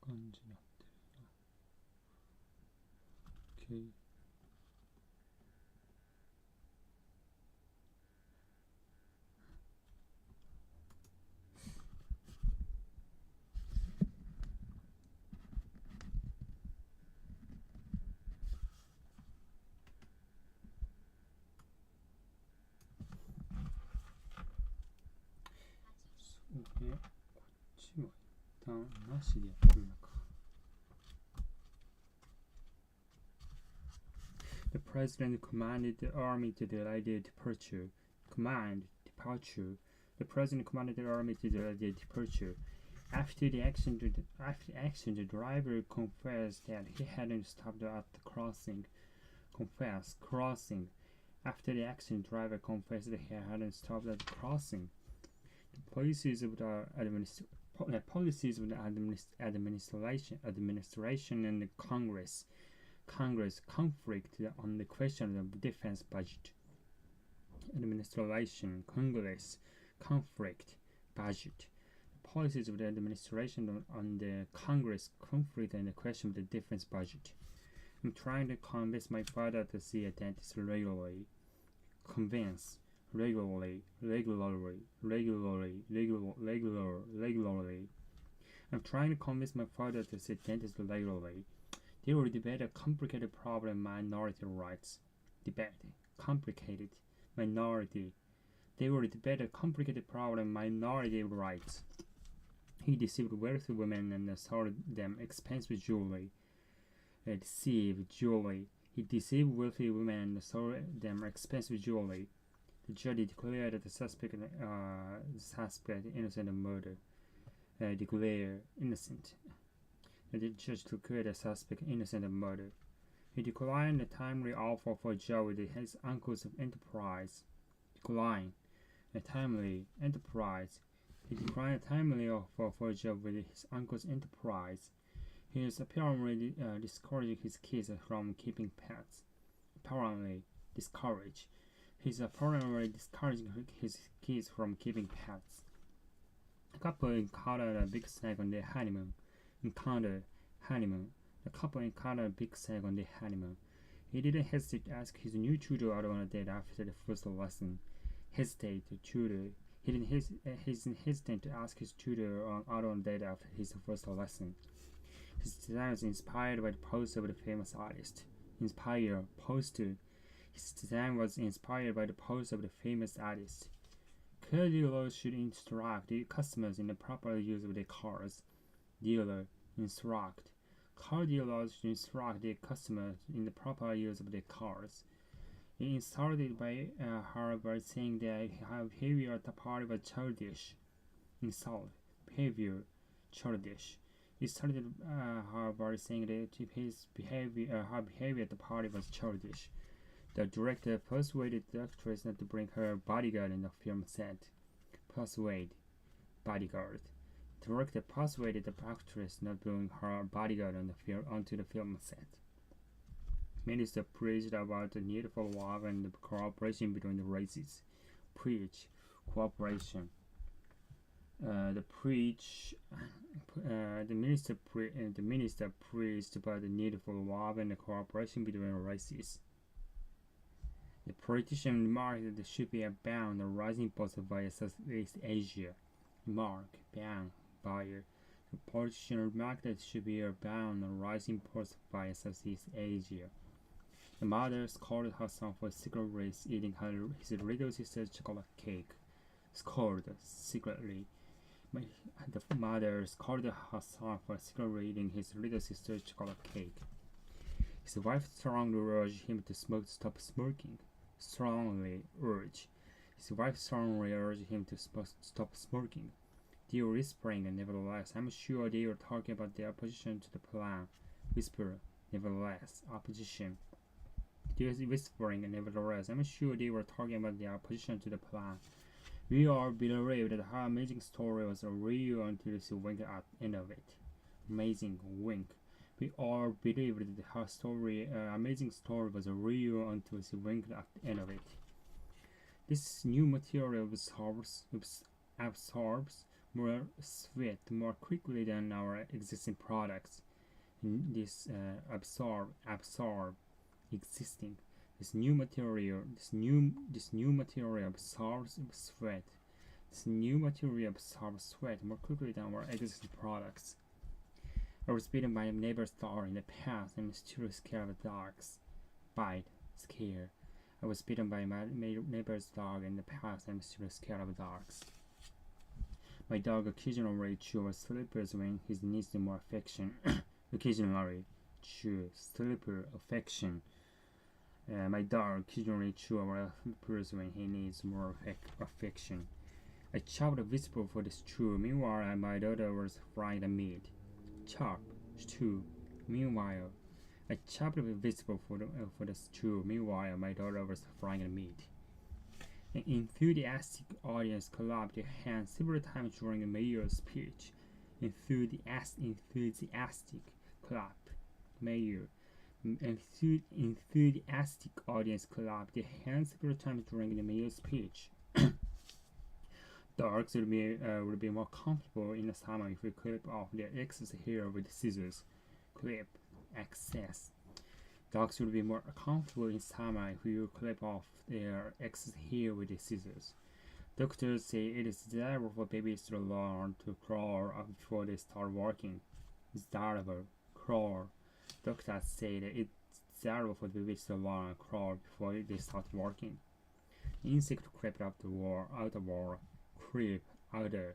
感じになってるな。OK。そうね。こっちは一旦なしでやってるのか。The president commanded the army to delay the departure. Departure. The president commanded the army to delay the departure. After the action, the driver confessed that he hadn't stopped at the crossing. Crossing. After the action, the driver confessed that he hadn't stopped at the crossing. The policies of the administration and the Congress conflict on the question of defense budget. Administration, Congress, conflict, budget. The policies of the administration on the Congress conflict on the question of the defense budget. I'm trying to convince my father to see a dentist regularly. Convince, regularly. I'm trying to convince my father to see a dentist regularly. They will debate a complicated problem, minority rights. Debate, complicated, minority. They will debate a complicated problem, minority rights. He deceived wealthy women and sold them expensive jewelry. He deceived wealthy women and sold them expensive jewelry. The judge declared the suspect innocent of murder. Declared innocent. The judge declared the suspect innocent of murder. He declined a timely offer for a job with his uncle's enterprise. He declined a timely offer for a job with his uncle's enterprise. He is apparently discouraging his kids from keeping pets. He's apparently discouraging his kids from keeping pets. The couple encountered a big snake on their honeymoon. The couple encountered a big snake on their honeymoon. He didn't hesitate to ask his new tutor out on a date after the first lesson. He didn't hesitate to ask his tutor out on a date after his first lesson. His design was inspired by the poster of the famous artist. His design was inspired by the poster of the famous artist. Car dealers should instruct the customers in the proper use of their cars. Car dealers should instruct their customers in the proper use of their cars. He insulted her by saying that her behavior at the party was childish. He started her by saying that her behavior at the party was childish. The director persuaded the actress not to bring her bodyguard in the film set. The director persuaded the actress not to bring her bodyguard onto the film set. Minister preached about the need for love and cooperation between the races. Cooperation. The minister preached about the need for love and cooperation between races. The politician remarked that there should be a ban on rising imports via Southeast Asia. The politician remarked that there should be a ban on rising imports via Southeast Asia. The mother scolded her son for secretly eating his little sister's chocolate cake. The mother scolded her son for secretly eating his little sister's chocolate cake. His wife strongly urged him to stop smoking. They were whispering, nevertheless. I'm sure they were talking about their opposition to the plan. Opposition. They were whispering, nevertheless. I'm sure they were talking about their opposition to the plan. We all believed that her amazing story was real until she winked at the end of it. Amazing wink. We all believed that her story, amazing story, was real until she winked at the end of it. This new material absorbs more sweat more quickly than our existing products. This absorb existing. This new material absorbs sweat. This new material absorbs sweat more quickly than our existing products. I was bitten by a neighbor's dog in the past and still scared of dogs. Bite, scare. I was bitten by my neighbor's dog in the past and still scared of dogs. My dog occasionally chews slippers when he needs more affection. Occasionally chews slipper affection. My dog occasionally chews slippers when he needs more affection. I chopped a vegetable for the stew. Meanwhile, my daughter was frying the meat. Chop, stew. Meanwhile, I chopped a vegetable for the stew. Meanwhile, my daughter was frying the meat. An enthusiastic audience clapped their hands several times during the mayor's speech. Enthusiastic clap. Mayor. Enthusiastic audience clapped their hands several times during the mayor's speech. Dogs would be more comfortable in the summer if we clip off their excess hair with scissors. Clip, excess. Dogs would be more comfortable in summer if we clip off their excess hair with the scissors. Doctors say it is desirable for babies to learn to crawl before they start walking. Desirable, crawl. Doctors say that it's desirable for babies to learn to crawl before they start walking. An insect crept up the wall, out the wall. Creep, outer.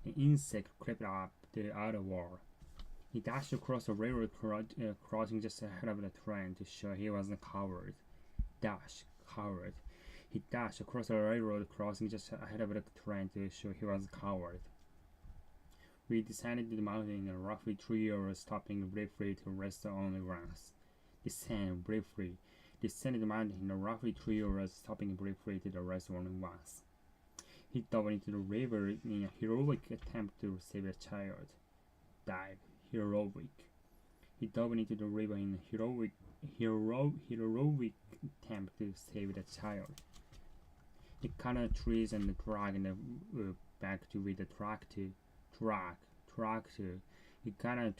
An insect crept up the outer wall. He dashed across the railroad crossing just ahead of the train to show he wasn't covered. Dash, covered. He dashed across the railroad crossing just ahead of the train to show he wasn't covered. We descended the mountain in roughly 3 hours, stopping briefly to rest only once. Descended the mountain in roughly 3 hours, stopping briefly to rest only once. He dove into the river in a heroic attempt to save a child. Dive, heroic. He dove into the river in a heroic attempt to save the child. He cut down trees and dragged the back to with the tractor. He cut down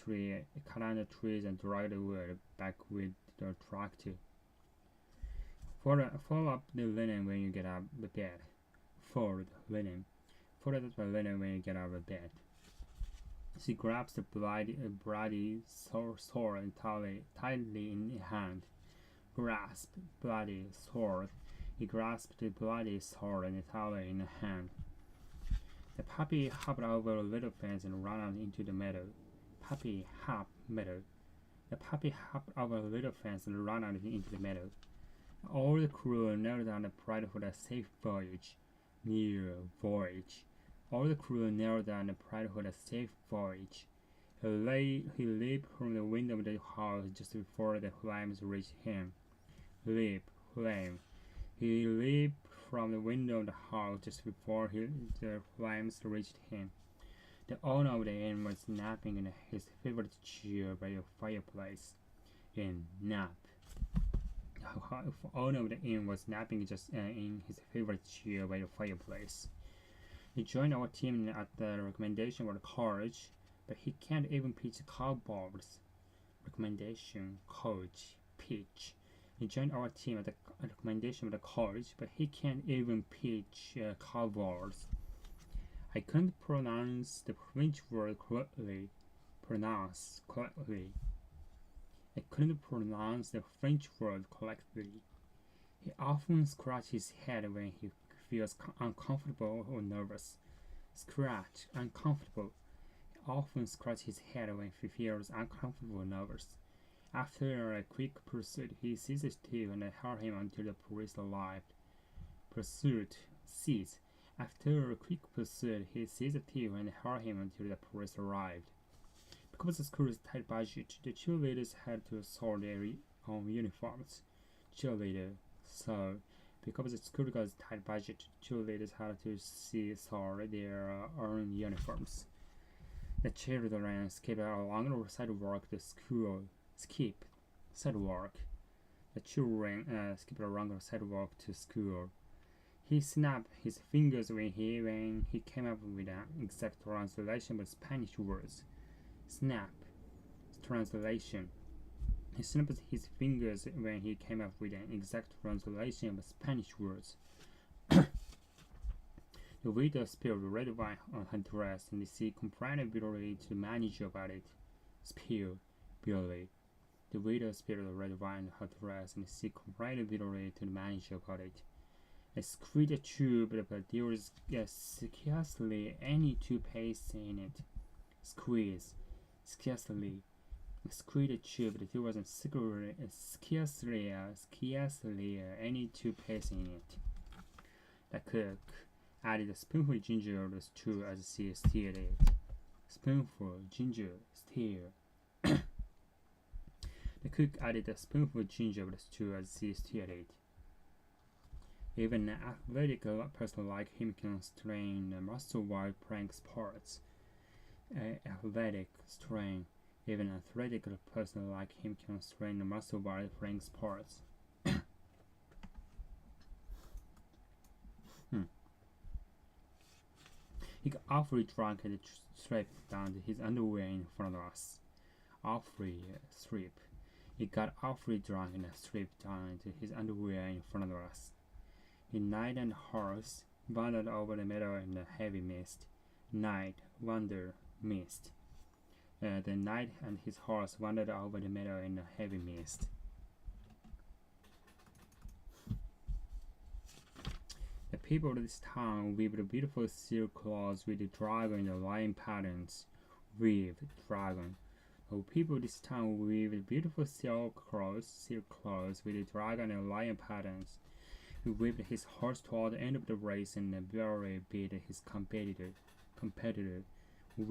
the trees and dragged the wood back with the tractor. Fold up the linen when you get out of bed. Fold linen. Fold up the linen when you get out of bed. She grabs the bloody sword tightly in her hand. Grasp bloody sword. He grasped the bloody sword and tightly in her hand. The puppy hopped over a little fence and ran out into the meadow. The puppy hopped over a little fence and ran out into the meadow. All the crew knelt down and prayed for a safe voyage. All the crew knelt down and prayed for a safe voyage. He leaped from the window of the house just before the flames reached him. He leaped from the window of the house just before the flames reached him. The owner of the inn was napping in his favorite chair by the fireplace. The owner of the inn was napping in his favorite chair by the fireplace. He joined our team at the recommendation of the coach, but he can't even pitch cowballs. Recommendation, coach, pitch. He joined our team at the recommendation of the coach, but he can't even pitch cowballs. I couldn't pronounce the French word correctly. I couldn't pronounce the French word correctly. He often scratches his head when he feels uncomfortable or nervous. Uncomfortable. He often scratches his head when he feels uncomfortable or nervous. After a quick pursuit, he seized his teeth and held him until the police arrived. After a quick pursuit, he seized the thief and held him until the police arrived. Because the school's tight budget, the cheerleaders had to sew their own uniforms. Because the school's tight budget, cheerleaders had to sew their own uniforms. The children skip along the sidewalk to school. Skip sidewalk. The children skip along the sidewalk to school. He snapped his fingers when he came up with an exact translation of Spanish words. Snap. Translation. He snapped his fingers when he came up with an exact translation of Spanish words. The widow spilled red wine on her dress, and she complained bitterly to the manager about it. Spill bitterly. The widow spilled red wine on her dress, and she complained bitterly to the manager about it. I squeezed a tube, but there was scarcely any toothpaste in it. Squeeze. Scarcely. I squeezed a tube, but there wasn't scarcely any toothpaste in it. The cook added a spoonful of ginger to the stew as she stirred it. Spoonful ginger, stir. The cook added a spoonful of ginger to the stew as she stirred it. Even an athletic person like him can strain the muscle while playing sports. Even an athletic person like him can strain the muscle while playing sports. He got awfully drunk and stripped down his underwear in front of us. He got awfully drunk and stripped down his underwear in front of us. The knight and horse wandered over the meadow in the heavy mist. The knight and his horse wandered over the meadow in the heavy mist. The people of this town weaved beautiful silk cloths with the dragon and the lion patterns. The people of this town weaved beautiful silk cloths with the dragon and lion patterns. He whipped his horse toward the end of the race and barely beat his competitor. He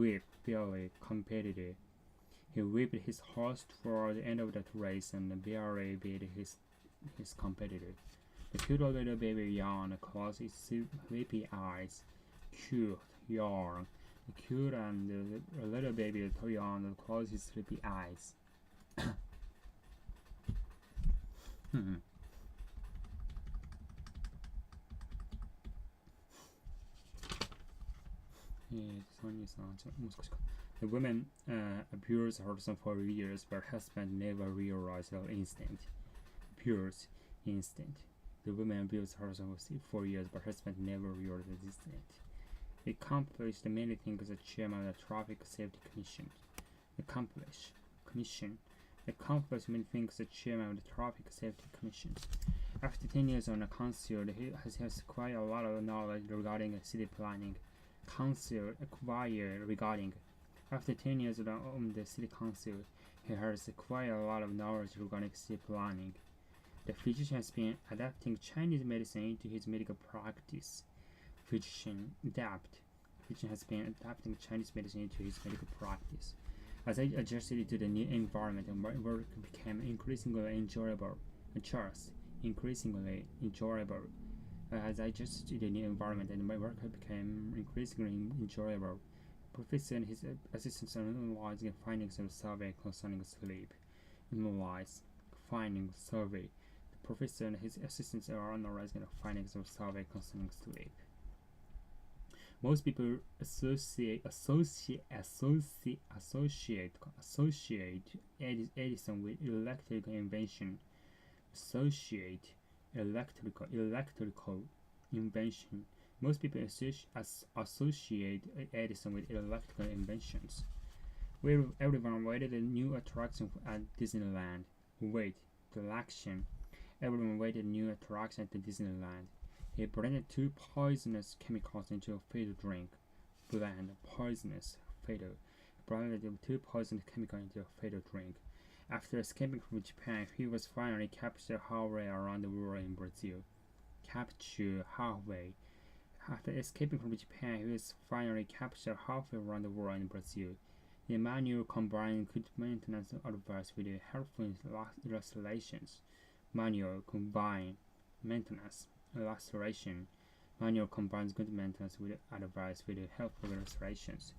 whipped his horse toward the end of that race and barely beat his competitor. The cute little baby yawned, closed his sleepy eyes. Cute yawn. The cute and the little baby yawned, closed his sleepy eyes. The woman abused her husband for years, but her husband never realized her instinct. The woman abused her husband for years, but her husband never realized his instinct. He accomplished many things as chairman of the Traffic Safety Commission. After 10 years on the council, he has acquired a lot of knowledge regarding city planning. After 10 years on the city council, he has acquired a lot of knowledge regarding city planning. The physician has been adapting Chinese medicine into his medical practice. As I adjusted to the new environment, my work became increasingly enjoyable. Professor and his assistants are analyzing findings of survey concerning sleep. The professor and his assistants are analyzing the findings of survey concerning sleep. Most people associate Edison with electrical invention. Most people associate Edison with electrical inventions. Everyone waited a new attraction at Disneyland. Everyone waited a new attraction at Disneyland. He blended two poisonous chemicals into a fatal drink. After escaping from Japan, he was finally captured halfway around the world in Brazil. After escaping from Japan, he was finally captured halfway around the world in Brazil. The manual combined good maintenance advice with helpful illustrations. Manual combines good maintenance with advice with helpful illustrations.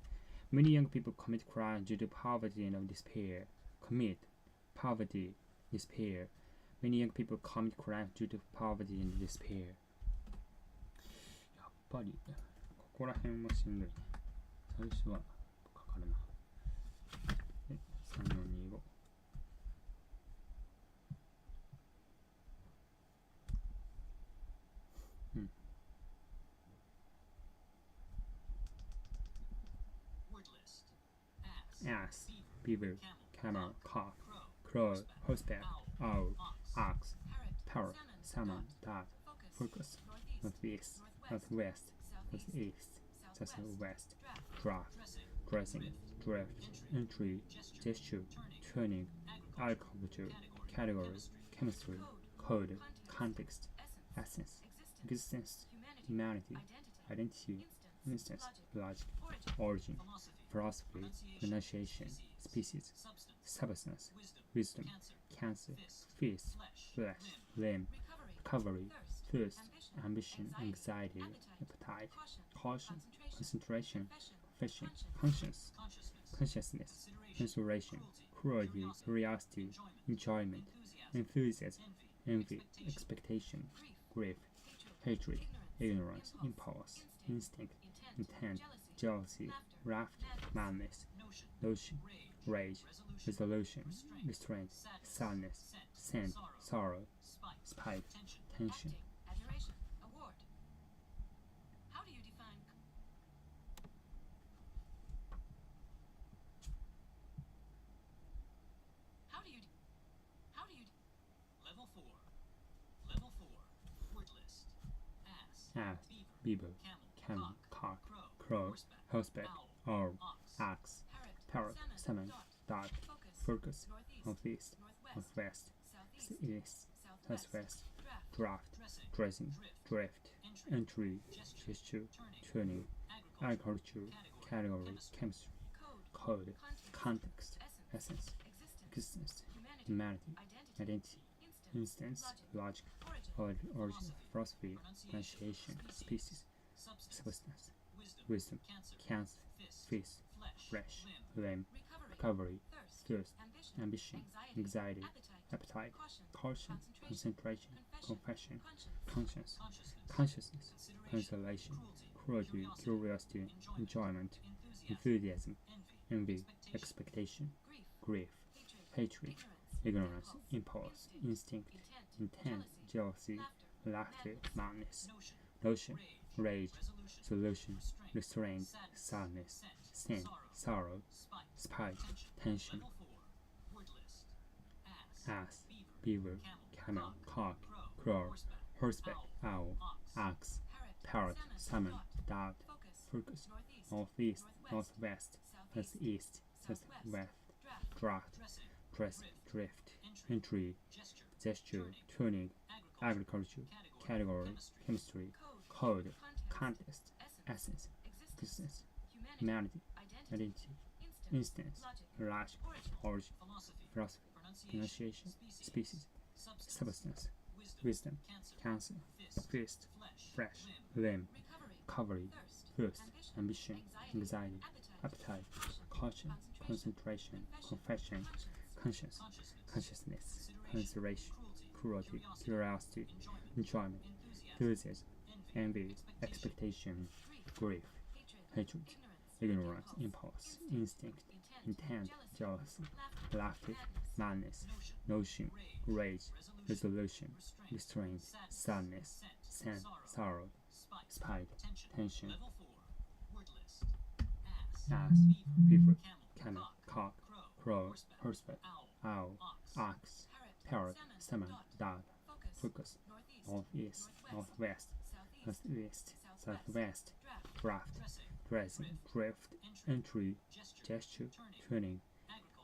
Many young people commit crime due to poverty and despair. Commit, poverty, despair. Many young people commit crime due to poverty and despair. やっぱりここら辺もしんどいね。最初はかかるな。で、3425。Ass, beaver, camel, cock, crow, horseback, owl, ox, parrot, salmon, dart, focus, northeast, northwest, southeast, southwest, draft, dressing, draft, entry, gesture, turning, agriculture, category, chemistry, code, context, essence, existence, humanity, identity, instance, logic, origin, philosophy, pronunciation, species, substance, wisdom, cancer, feast, flesh, limb, recovery, thirst, ambition, anxiety, appetite, caution, concentration, confession, conscience, consciousness, consideration, cruelty, curiosity, enjoyment, enthusiasm, envy, expectation, grief, hatred, ignorance, impulse, instinct, intent, jealousy, wrath, madness, notion, rage, resolution, restraint, sadness, sin, sorrow, spite, tension. Ass, beaver, camel, cock, crow, horseback, owl, ox, parrot, salmon, dart, focus, northeast, northwest, east, southwest, draft, dressing, drift, entry, gesture, turning, agriculture, category, chemistry, code, context, essence, existence, humanity, identity, instance, logic, origin, philosophy, pronunciation, species, substance, wisdom, cancer, feast, flesh, limb, recovery, thirst, ambition, anxiety, appetite, caution, concentration, confession, conscience, consciousness, consolation, cruelty, curiosity, enjoyment, enthusiasm, envy, expectation, grief, hatred, ignorance, impulse, instinct, intent, jealousy, laughter, madness, notion, rage, solution, restraint, sadness, sin, sorrow, spite, tension. Ass, beaver, camel, cock, crow, horseback, owl, ox, parrot, salmon, dart, focus, northeast, northwest, southeast, southwest, draft, dress, drift, entry, gesture, turning, agriculture, category, chemistry, code, context, essence, existence, humanity, identity, instance, logic, origin, philosophy, pronunciation, species, substance, wisdom, cancer, feast, flesh, limb, recovery, thirst, ambition, anxiety, appetite, caution, concentration, confession, conscience, consciousness, consideration, cruelty, curiosity, enjoyment, enthusiasm, envy, expectation, grief, hatred, ignorance, impulse, instinct, intent, jealousy, laughter, madness, notion, rage, resolution, restraint, sadness, sin, sorrow, spite, tension. Ass, beaver, camel, cock, crow, horseback, owl, ox, parrot, salmon, dart, focus, northeast, northwest, southeast, southwest, draft, dressing, drift, entry, gesture, turning,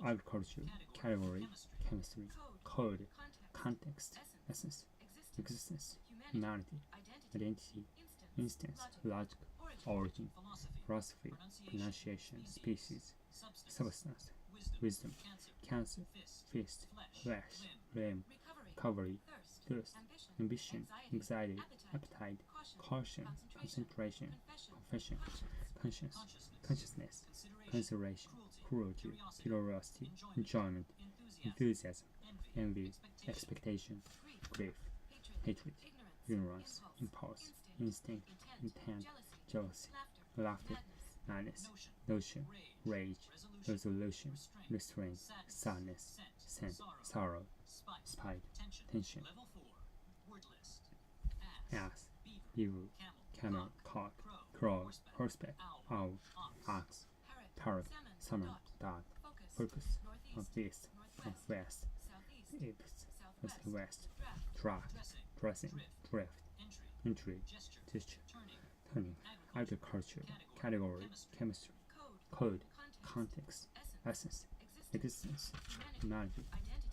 agriculture, category, chemistry, code, context, essence, existence, humanity, identity, instance, logic, origin, philosophy, pronunciation, species, substance, wisdom, cancer, feast, flesh, limb, recovery, thirst, ambition, anxiety, appetite, caution, concentration, confession, conscience, consciousness, consideration, cruelty, curiosity, enjoyment, enthusiasm, envy, expectation, grief, hatred, ignorance, impulse, instinct, intent, jealousy, laughter, madness, notion, rage, resolution, restraint, sadness, sin, sorrow, spite, tension. Ass, beaver, camel, cock, crow, horseback, owl, ox, parrot, salmon, dog, focus, northeast, northwest, east, southwest, track, dressing, drift, entry, gesture, turning, agriculture, category, chemistry, code, context, essence, existence, analogy,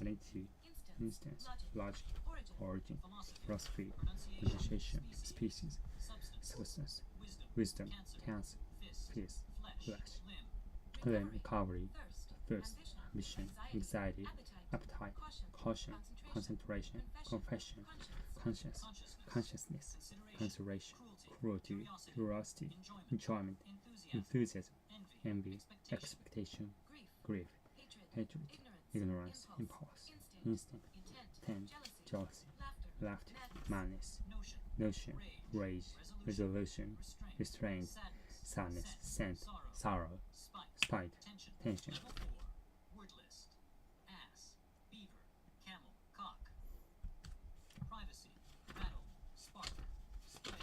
identity, instance, logic, origin, philosophy, differentiation, species, substance, wisdom, cancer, peace, flesh, limb, recovery, thirst, ambition, anxiety, appetite, caution, concentration, confession, conscience, consciousness, consideration, cruelty, curiosity, enjoyment, enthusiasm, envy, expectation, grief, hatred, ignorance, impulse, instinct, intent, jealousy, laughter, madness, notion, rage, resolution, restraint, sadness, sin, sorrow, spite, tension. Word list. Ass, beaver, camel, cock. Privacy, rattle, spark, spray,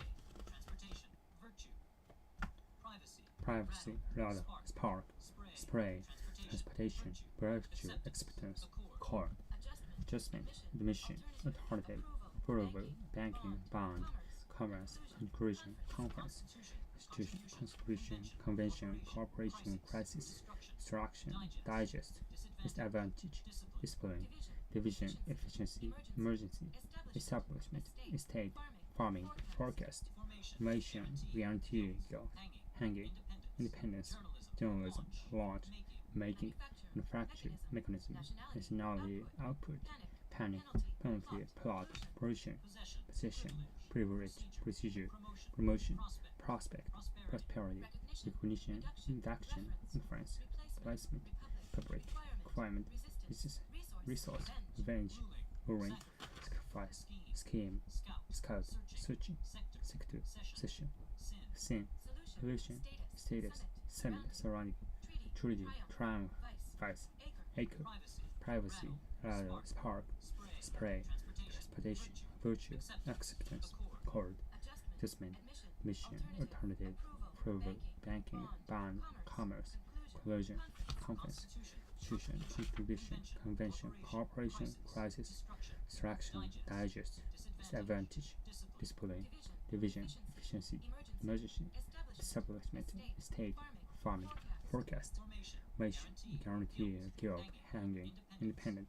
transportation, virtue. Privacy, rattle, spark, spray, transportation, virtue, acceptance, core, adjustment, admission, alternative, approval, banking, bond, commerce, conclusion, conference, institution, constitution, convention, cooperation, crisis, instruction, digest, disadvantage, discipline, division, efficiency, emergency, establishment, estate, farming, forecast, formation, guarantee, guilt, hanging, independence, journalism, launch, making, manufacture, mechanism, nationality, output, panic, penalty, plot, portion, possession, privilege, procedure, promotion, prospect, prosperity, recognition, induction, inference, placement, public, requirement, business, resource, revenge, luring, sacrifice, scheme, scout, searching, sector, session, sin, pollution, status, summit, surrounding, treaty, triumph, vice, echo, privacy, rattle, spark, spray, transportation, virtue, acceptance, cord, adjustment, mission, alternative, approval, banking, bond, commerce, collusion, conference, institution, contribution, convention, cooperation, crisis, instruction, digest, disadvantage, display, division, efficiency, emergency, establishment, estate, farming, forecast, formation, guarantee, guild, hanging, independent,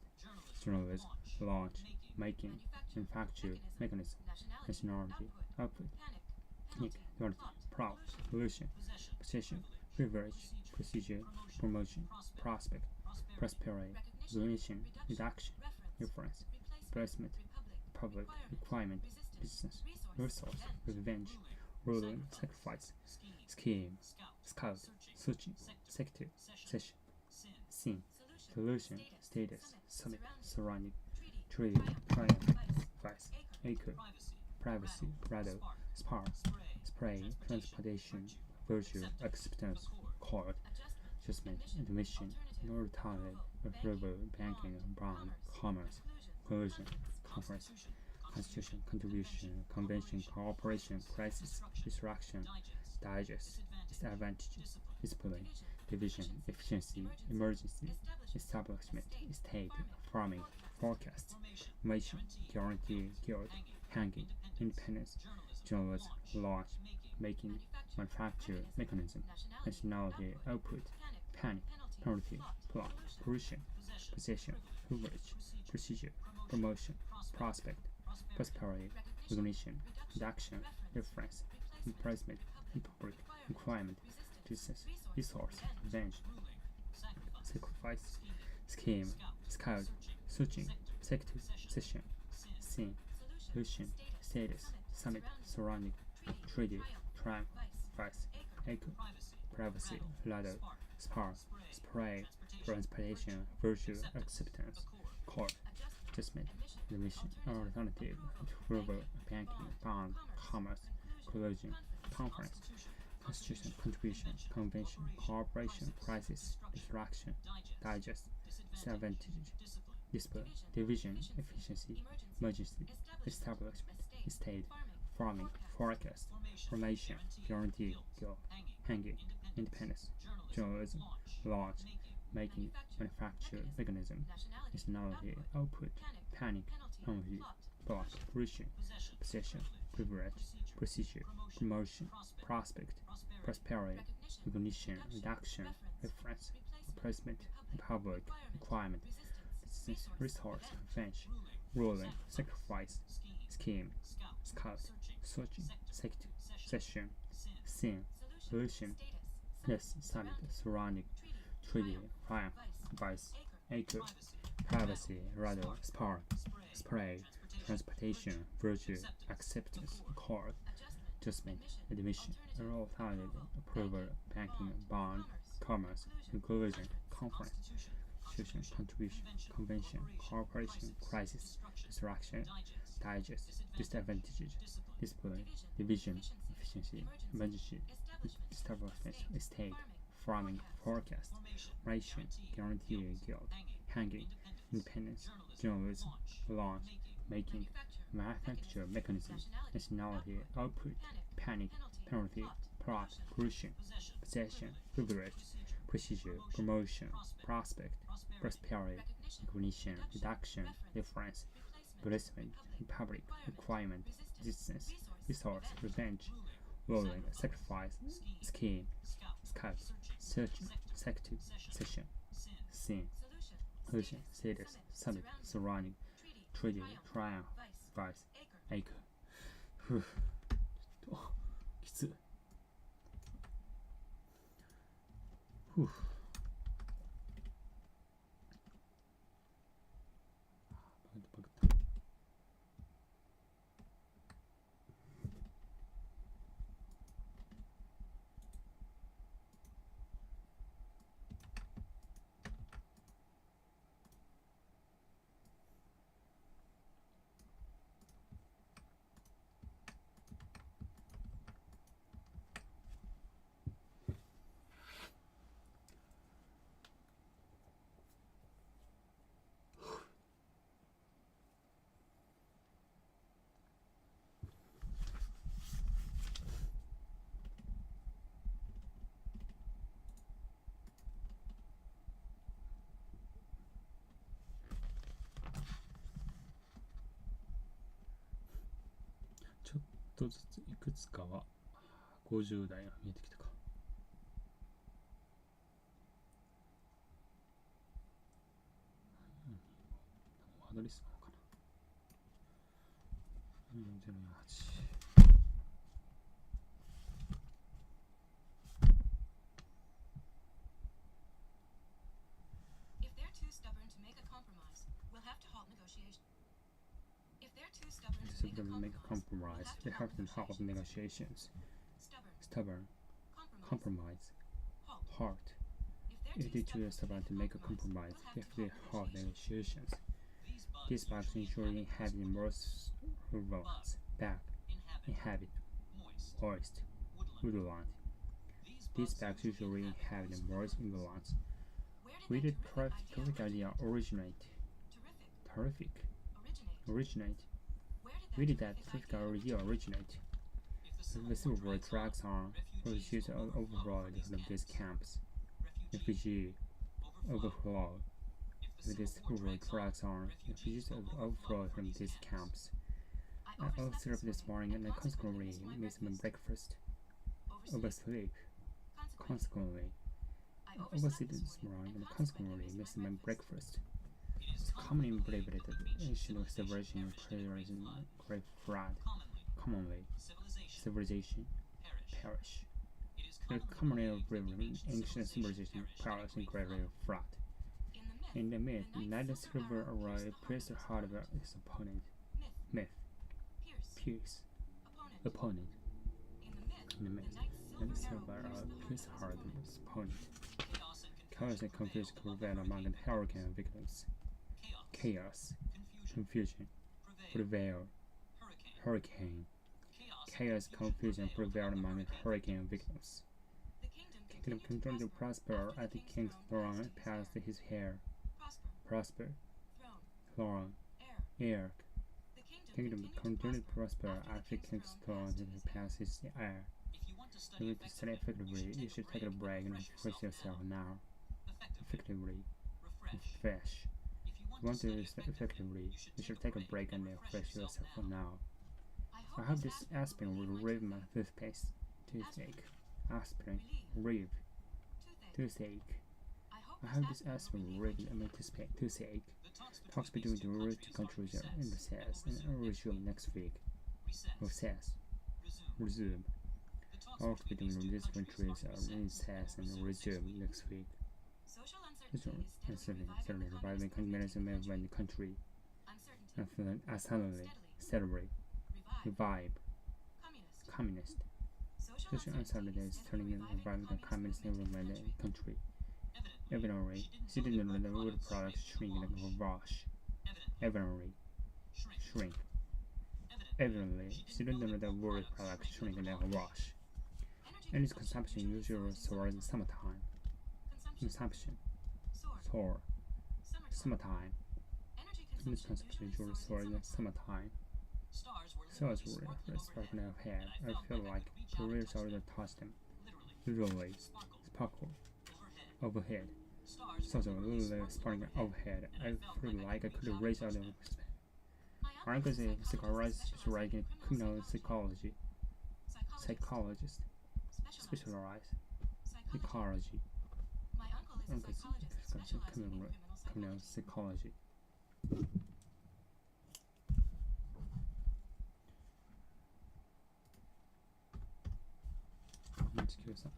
journalism, launch, making, manufacture, mechanism, nationality, output, technique, unity, proud, pollution, possession, privilege, procedure, promotion, prospect, prosperity, recognition, reduction, reference, placement, public, requirement, business, resource, revenge, ruling, sacrifice, scheme, scout, searching, sector, session, sin, solution, status, summit, surrounding, treaty, triumph, vice, acre, privacy, rattle, spark, spray, transportation, virtue, acceptance, cord, adjustment, admission, alternative, approval, banking, bond, commerce, collusion, conference, constitution, contribution, convention, cooperation, crisis, distraction, digest, disadvantage, discipline, division, efficiency, emergency, establishment, estate, farming, forecast, formation, guarantee, guild, hanging, independence, journalism, launch, making, manufacture, mechanism, nationality, output, panic, penalty, plot, pollution, possession, privilege, procedure, promotion, prospect, prosperity, recognition, reduction, reference, placement, public, requirement, business, resource, revenge, sacrifice, scheme, scout, searching, sector, session, sin, solution, status, summit, surrounding, treaty, triumph, vice, echo, privacy, ladder, spark, spray, transportation, virtue, acceptance, court, adjustment, admission, alternative, approval, banking, bond, commerce, collusion, conference, constitution, contribution, convention, cooperation, crisis, distraction, digest, disadvantage, display, division, efficiency, emergency, establishment, estate, farming, forecast, formation, guarantee, guild, hanging, independence, journalism, launch, making, manufacture, mechanism, nationality, output, panic, penalty, plot, fruition, possession, privilege, procedure, promotion, prospect, prosperity, recognition, reduction, reference, replacement, public, requirement, resource, revenge, ruling, sacrifice, scheme, scout, searching, sector, session, sin, solution, yes, summit, surrounding, treaty, triumph, vice, acre, privacy, radar, spark, spray, transportation, virtue, acceptance, court, adjustment, admission, alternative, approval, banking, bond, commerce, inclusion, conference, institution, contribution, convention, cooperation, crisis, distraction, digest, disadvantage, display, division, efficiency, emergency, establishment, estate, farming, forecast, ration, guarantee, guild, hanging, independence, journalism, launch, making, manufacture, mechanism, nationality, output, panic, penalty, plot, fruition, possession, privilege, procedure, promotion, prospect, prosperity, recognition, reduction, difference, replacement, public, requirement, distance, resource, revenge, ruling, sacrifice, scheme, scout, searching, sector, session, sin, solution, status, summit, surrounding, treaty, triumph, vice, acre. きつい。ちょっとずついくつかは50代が見えてきたか。ワードリスなのかな。048。If they make a compromise, they have to halt negotiations. Stubborn, compromise, halt. If they too stubborn to make a compromise, they have to halt negotiations. These bugs usually inhabit most woodlands, back, inhabit, moist, woodland. These bugs usually inhabit moist woodlands. Where did terrific idea originate? Terrific. Originate. Where did that terrific idea originate? The silver tracks are produced overflowed from these camps. Refugee overflow. The silver tracks are refugees overflow from these camps. I overslept this morning and I consequently missed my breakfast. Oversleep. Consequently. I overslept this morning and consequently missed my breakfast. It's commonly believed that the ancient civilization created great flood. Commonly, civilization perish. It is commonly believed ancient civilization perish in great flood. In the myth, neither silver or pierced the heart of his opponent. Myth. Pierce. Opponent. In the myth, neither silver or pierced the heart of his opponent. Chaos and confusion prevail among the hurricane victims. Chaos, confusion prevail. Hurricane. Chaos, confusion prevailed among the hurricane victims. The kingdom continued to prosper as the king's throne passed his hair. Prosper. Throne. Heir. The kingdom continued to prosper as the king's throne passed his heir. If you want to study effectively, you should take a break and refresh yourself now. Effectively. Refresh. If you want to study effectively, you should take a break and refresh yourself now. I hope this aspirin will relieve my toothache. Aspirin, relieve. Toothache. I hope this aspirin will relieve my toothache. Talks between the root countries in recess and resume next week. Recess. Resume. Talks between these countries in recess and resume next week. Social uncertainty, reviving communism in the country. Steadily. Revive. Communist. Social uncertainty is turning and reviving the communist movement in the country. Evidently, she didn't know the wood products shrink like a wash. Evidently, shrink. Evidently, she didn't know the wood products shrink like a wash. Energy consumption usually soars in summertime. Consumption. Soar. Summertime. Energy consumption usually soars in summertime. Stars were sparkling ahead. I feel like the real stars touched them. Literally, sparkle. Overhead. Stars were literally sparkling overhead. I feel like I could raise out of space. My uncle is a psychologist specializing in criminal psychology. Psychologist. Specialized psychology. My uncle is a psychologist specializing in criminal psychology. Excuse me.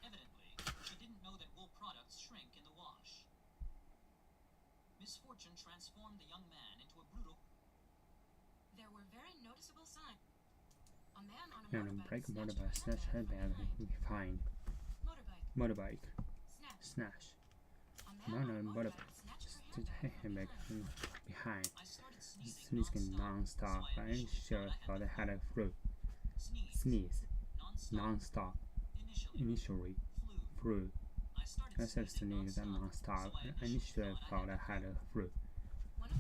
Evidently, she didn't know that wool products shrink in the wash. Misfortune transformed the young man into a brutal. There were very noticeable signs. A man on a motorbike snatched her bag behind. Motorbike. Snatch. A man on a motorbike snatched her handbag behind. Sneezing non-stop. I sure thought I had a flu. Sneeze. Non-stop. Initially. Flu. I said sneeze and non-stop. I initially thought I had a flu.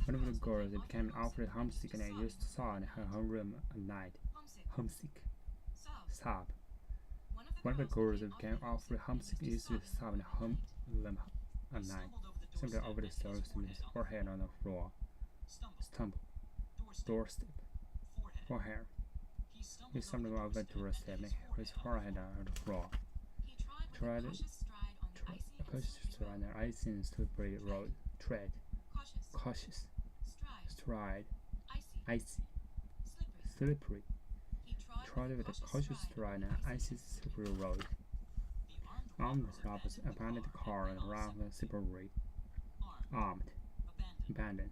One of the girls became awfully homesick and I used to sob in her room at night. Homesick. Sob. One of the girls became awfully homesick and used to sob in her room at night. Simply over the stairs and his forehead on the floor. Stumble. Doorstep. Forehead. He stumbled over the doorstep and hit his forehead on the floor. Tried a cautious stride on the icy and slippery road. Tread. Cautious. Stride. Icy. Slippery. Tried with a cautious stride on an icy slippery road. Armed robbers abandoned the car and ran separately. Armed. Abandoned.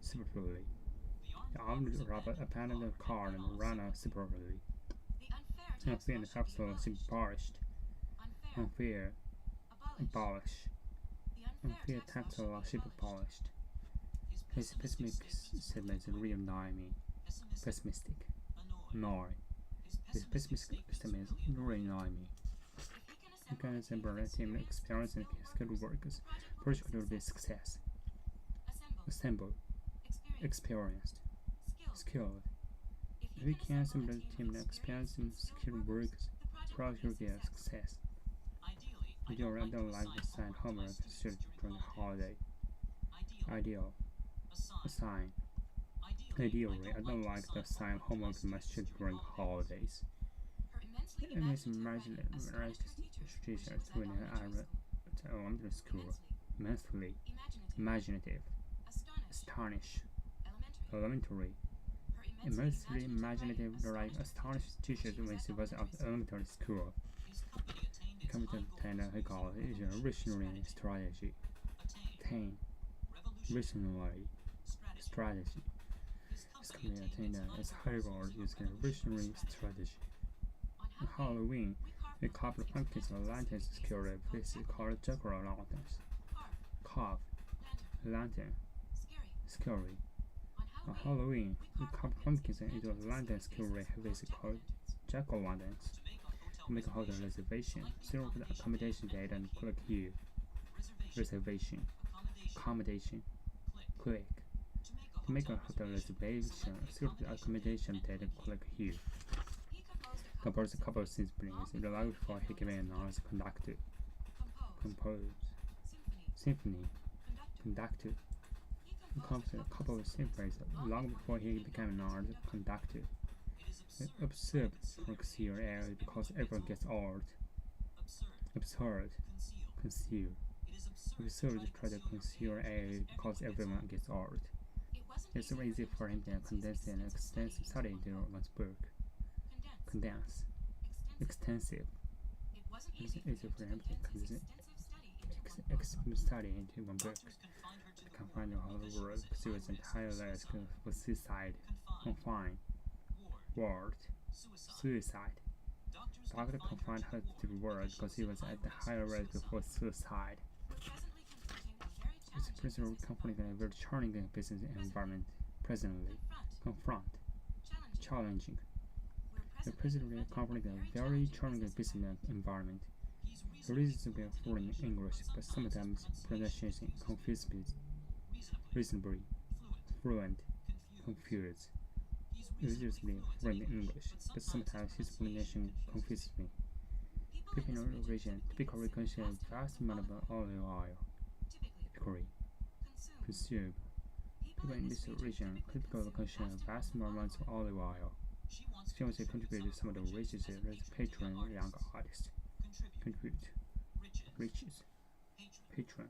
Separately. The armed robber abandoned the car and ran separately. Unfair and absolutely abolished. Unfair. Abolish. Unfair tactile abolished. His pessimistic statements really annoy me. Pessimistic. Annoy. His pessimistic statements really annoy me. You can assemble a team of experienced and skilled workers. Project will be a success. Assemble. Experienced. Skilled. If you can assemble a team of experienced and skilled workers, project will be a success. Ideally, I don't like the assigned homework should during the holiday. Ideal. Assign. Ideally, I don't like the assigned homework must should during the holidays. Immensely teachers when I at elementary school. Immensely imaginative. Astonish. Elementary. Immensely imaginative like astonished teachers when she was at elementary school. Competent technical is a revolutionary strategy. Attain. Revolutionary. strategy. This company attained its high reward using a visionary strategy. On Halloween, we carved pumpkins and lanterns secured with called jack-o'-lanterns. Carve, lantern, scary. On Halloween, we carved pumpkins and into lanterns secured with called jack-o'-lanterns. To make a hotel reservation, select the accommodation date and click here. Reservation, accommodation, click. To make a hotel reservation, select the accommodation date and click here. Compose a couple of symphonies relied before he gave an honors conductor. Compose, symphony, conductor. He composed a couple of symphonies long before he became an honors conductor. Absurd to conceal air because everyone gets old. Absurd, conceal. Absurd to try to conceal air because everyone gets old. It's so easy for him to condense an extensive study into one's book. Condense, extensive. It's easy for him to condense extensive study into one book. To confine the whole world, pursue its entire life for suicide, confine, ward, suicide. Doctor confined her to the world because he was at the higher risk for suicide. It's a prisoner confronting a very challenging business environment presently. Confront, challenging. The prisoner confronting a very challenging business environment. He reasonably fluent in English, but sometimes pronunciation confuses me. Reasonably fluent, confused. Reasonably fluent in English, but sometimes his pronunciation confuses me. People in our region typically consume a vast amount of olive oil. Typically consume. People in this region typically consume vast amounts of olive oil. She wants to contribute to some of the riches as a patron young artist. Contribute. Riches. Patron.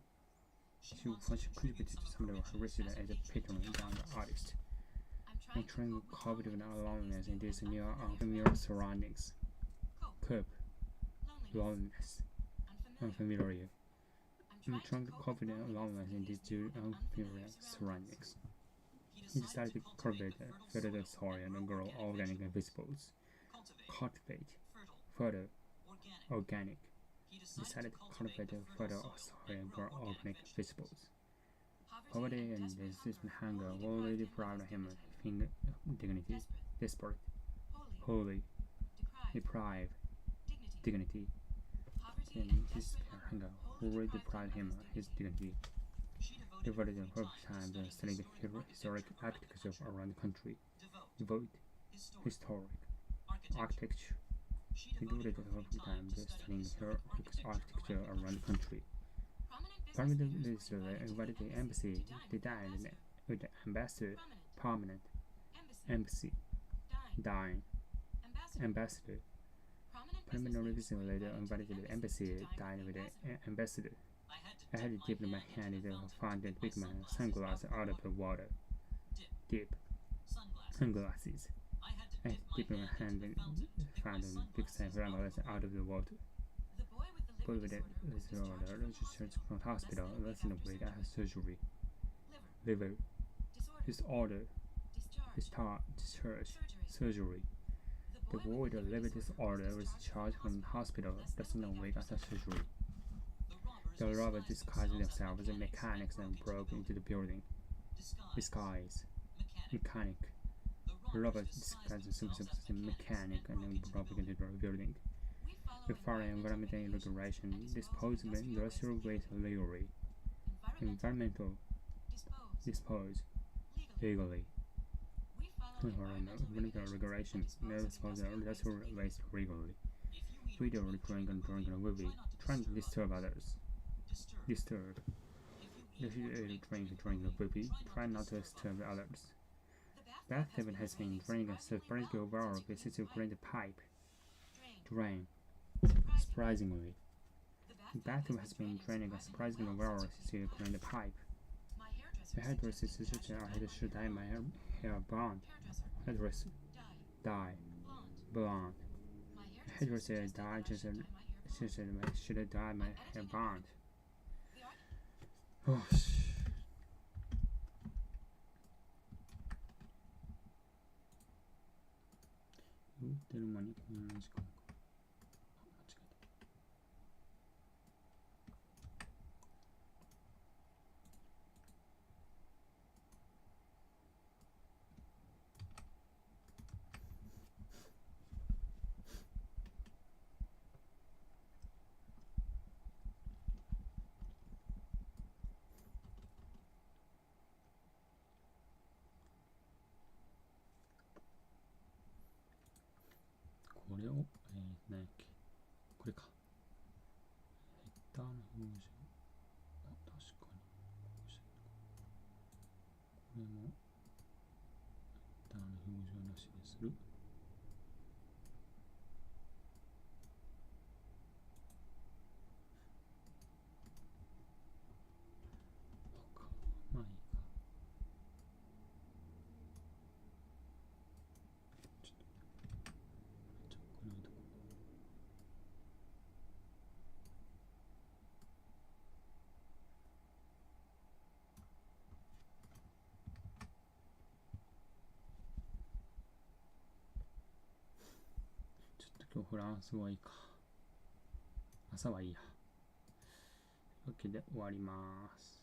She wants to contribute to some of the riches as a patron young artist. I'm trying to cope with loneliness in these new unfamiliar surroundings. Cope. Loneliness. Unfamiliar. I'm trying to cope with loneliness in these two unfamiliar surroundings. He decided to cultivate fertile soil and grow organic vegetables. Cultivate, fertile, organic. He decided to cultivate fertile soil and grow organic vegetables. Poverty and resistant hunger already deprived him of dignity. Desperate, holy, deprive, dignity. And this hunger already deprived him of his dignity. Devoted a lot of time to studying the historic architecture around the country. Devote historic architecture. He devoted a lot of time to studying the architecture around the country. Prominent visitors invited the embassy to dine with the ambassador. Prominent embassy. Dine. Ambassador. Prominent visitors later invited the embassy to dine with the ambassador. I had to dip my hand into the find and pick my sunglasses out of the water. Dip. Sunglasses. I had to dip my hand and find and pick sunglasses out of the water. Boy with the disorder research from hospital, lesson of week after surgery. Liver. Disorder. Discharge. Surgery. The boy with the liver disorder was discharged from the hospital, lesson of week after surgery. The robbers disguised themselves as mechanics and broke into the building. Disguise. Mechanic. The robbers disguised themselves as a mechanic and then broke into the building. We follow environmental regulation, disposed of industrial waste legally. Environmental. Dispose. Legally. Environmental regulations, never dispose of industrial waste legally. Video recording and drawing a movie, trying to disturb others. Disturb. If you drink a movie, try not to disturb others. Bathtub has been draining a surprisingly well with its grand pipe. Drain. Surprisingly. The bathtub has been draining a surprisingly well with its grand pipe. The hairdresser suggested I should dye my hair blonde. Hairdresser. Dye. Blonde. Hairdresser died just should dye my hair blonde. Oh, 打ってる間にこんな時間か。あ、間違えた。これを、何やっけ。これか。ヘッダーの表示。あ、確かに。これも、ヘッダーの表示はなしでする。まあいいか。ちょっと、これ置いとこう。ちょっと今日フランス語はいいか。朝はいいや。というわけで終わります。